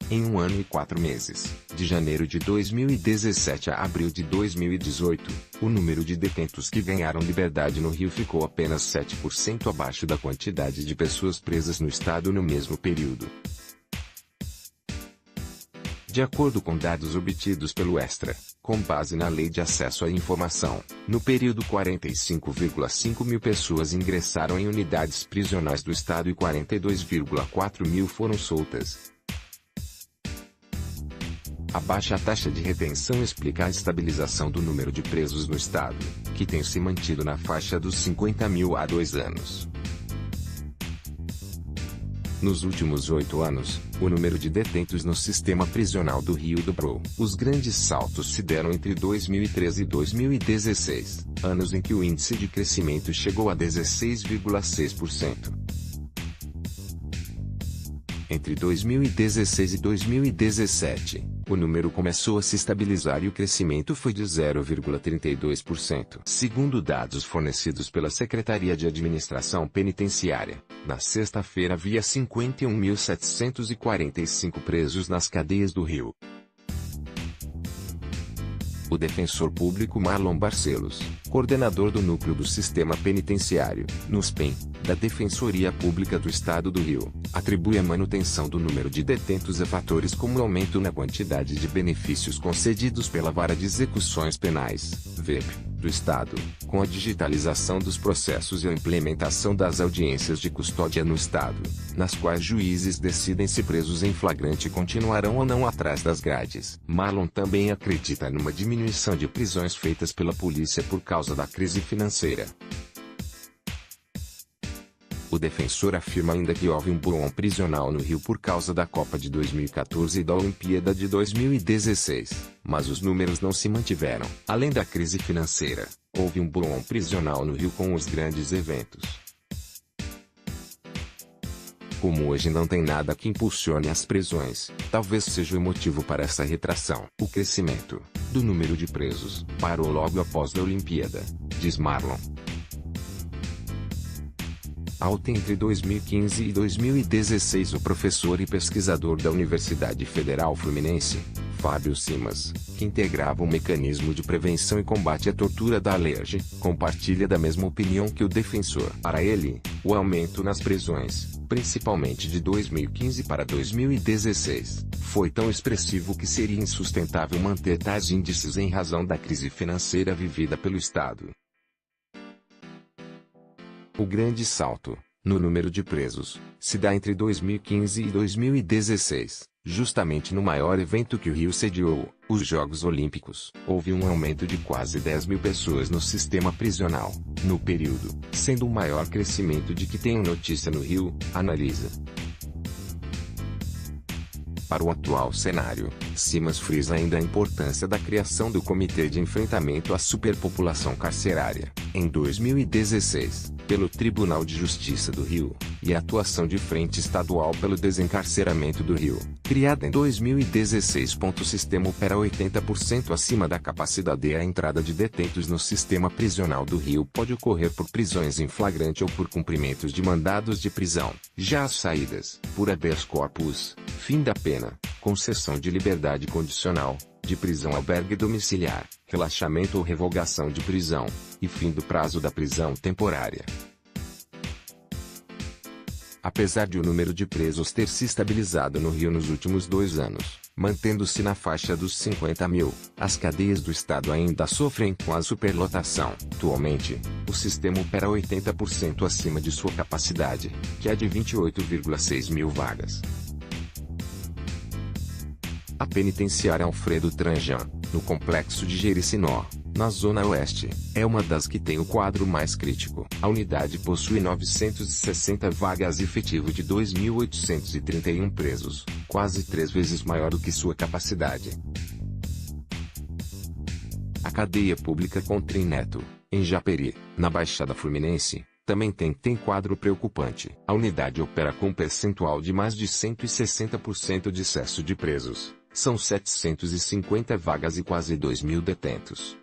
Em 1 ano e 4 meses, de janeiro de 2017 a abril de 2018, o número de detentos que ganharam liberdade no Rio ficou apenas 7% abaixo da quantidade de pessoas presas no estado no mesmo período. De acordo com dados obtidos pelo Extra, com base na Lei de Acesso à Informação, no período 45,5 mil pessoas ingressaram em unidades prisionais do estado e 42,4 mil foram soltas. A baixa taxa de retenção explica a estabilização do número de presos no estado, que tem se mantido na faixa dos 50 mil há 2 anos. Nos últimos 8 anos, o número de detentos no sistema prisional do Rio dobrou. Os grandes saltos se deram entre 2013 e 2016, anos em que o índice de crescimento chegou a 16,6%. Entre 2016 e 2017, o número começou a se estabilizar e o crescimento foi de 0,32%. Segundo dados fornecidos pela Secretaria de Administração Penitenciária, na sexta-feira havia 51.745 presos nas cadeias do Rio. O defensor público Marlon Barcelos, coordenador do Núcleo do Sistema Penitenciário, NUSPEN, da Defensoria Pública do Estado do Rio, atribui a manutenção do número de detentos a fatores como o aumento na quantidade de benefícios concedidos pela Vara de Execuções Penais, VEP, do Estado, com a digitalização dos processos e a implementação das audiências de custódia no Estado, nas quais juízes decidem se presos em flagrante continuarão ou não atrás das grades. Marlon também acredita numa diminuição de prisões feitas pela polícia por causa da crise financeira. O defensor afirma ainda que houve um boom prisional no Rio por causa da Copa de 2014 e da Olimpíada de 2016, mas os números não se mantiveram. Além da crise financeira, houve um boom prisional no Rio com os grandes eventos. Como hoje não tem nada que impulsione as prisões, talvez seja o motivo para essa retração. O crescimento do número de presos parou logo após a Olimpíada, diz Marlon. Alta entre 2015 e 2016. O professor e pesquisador da Universidade Federal Fluminense, Fábio Simas, que integrava o mecanismo de prevenção e combate à tortura da Alerj, compartilha da mesma opinião que o defensor. Para ele, o aumento nas prisões, principalmente de 2015 para 2016, foi tão expressivo que seria insustentável manter tais índices em razão da crise financeira vivida pelo Estado. O grande salto, no número de presos, se dá entre 2015 e 2016, justamente no maior evento que o Rio sediou, os Jogos Olímpicos. Houve um aumento de quase 10 mil pessoas no sistema prisional, no período, sendo o maior crescimento de que tenho notícia no Rio, analisa. Para o atual cenário, Simas frisa ainda a importância da criação do Comitê de Enfrentamento à Superpopulação Carcerária, em 2016, pelo Tribunal de Justiça do Rio, e a atuação de Frente Estadual pelo Desencarceramento do Rio, criada em 2016. O sistema opera 80% acima da capacidade. A entrada de detentos no sistema prisional do Rio pode ocorrer por prisões em flagrante ou por cumprimentos de mandados de prisão. Já as saídas, por habeas corpus, fim da pena, concessão de liberdade condicional, de prisão albergue domiciliar, relaxamento ou revogação de prisão, e fim do prazo da prisão temporária. Apesar de o número de presos ter se estabilizado no Rio nos últimos 2 anos, mantendo-se na faixa dos 50 mil, as cadeias do estado ainda sofrem com a superlotação. Atualmente, o sistema opera 80% acima de sua capacidade, que é de 28,6 mil vagas. A penitenciária Alfredo Tranjan, no complexo de Jericinó, na Zona Oeste, é uma das que tem o quadro mais crítico. A unidade possui 960 vagas e efetivo de 2.831 presos, quase 3 vezes maior do que sua capacidade. A cadeia pública Contrim Neto, em Japeri, na Baixada Fluminense, também tem quadro preocupante. A unidade opera com um percentual de mais de 160% de excesso de presos. São 750 vagas e quase 2.000 detentos.